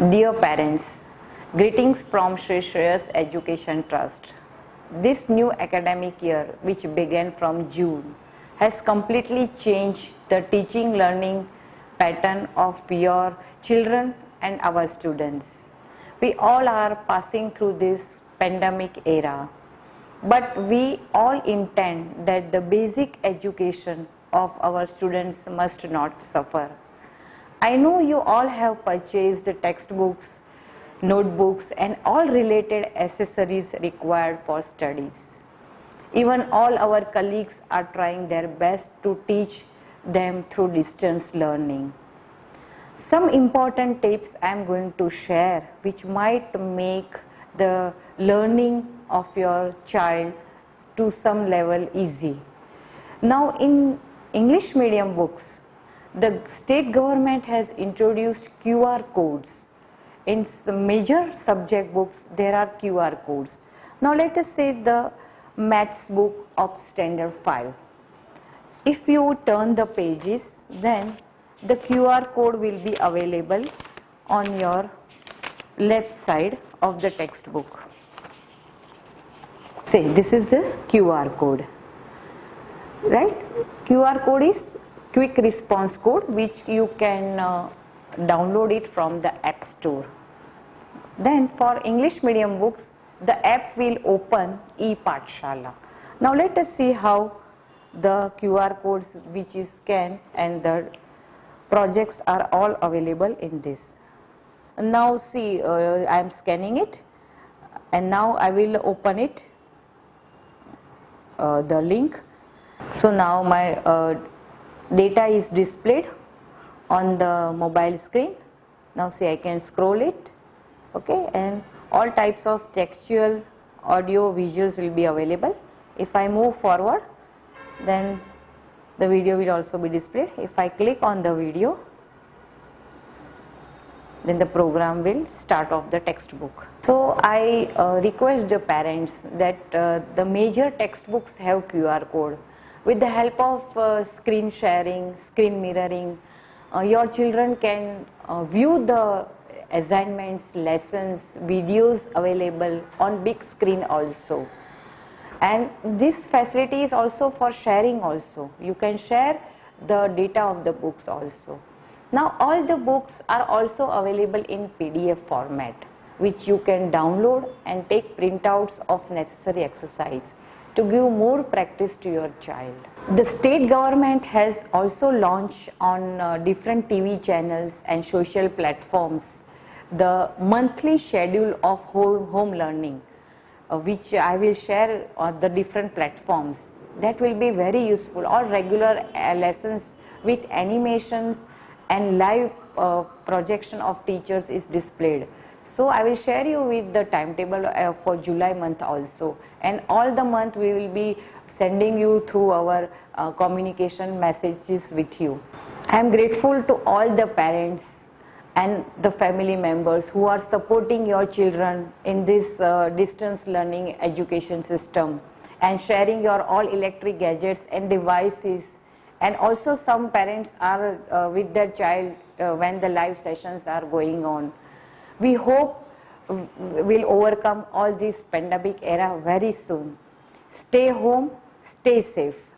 Dear parents, greetings from Sri Shreyas Education Trust. This new academic year, which began from June, has completely changed the teaching learning pattern of your children and our students. We all are passing through this pandemic era, but we all intend that the basic education of our students must not suffer. I know you all have purchased the textbooks, notebooks and all related accessories required for studies. Even all our colleagues are trying their best to teach them through distance learning. Some important tips I am going to share which might make the learning of your child to some level easy. Now in English medium books, the state government has introduced QR codes. In some major subject books, there are QR codes. Now let us say the maths book of standard 5. If you turn the pages, then the QR code will be available on your left side of the textbook. Say this is the QR code, right? QR code is quick response code which you can download it from the app store. Then for English medium books, the app will open ePathshala. Now let us see how the QR codes which is scanned and the projects are all available in this. Now see, I am scanning it and now I will open it, the link. So now my data is displayed on the mobile screen. Now see, I can scroll it, okay, and all types of textual, audio, visuals will be available. If I move forward, then the video will also be displayed. If I click on the video, then the program will start off the textbook. So I request the parents that the major textbooks have QR code. With the help of screen sharing, screen mirroring, your children can view the assignments, lessons, videos available on big screen also. And this facility is also for sharing also. You can share the data of the books also. Now all the books are also available in PDF format, which you can download and take printouts of necessary exercise to give more practice to your child. The state government has also launched on different TV channels and social platforms the monthly schedule of home learning, which I will share on the different platforms. That will be very useful. All regular lessons with animations and live projection of teachers is displayed. So I will share you with the timetable for July month also, and all the month we will be sending you through our communication messages with you. I am grateful to all the parents and the family members who are supporting your children in this distance learning education system and sharing your all electric gadgets and devices. And also some parents are with their child when the live sessions are going on. We hope we'll overcome all this pandemic era very soon. Stay home, stay safe.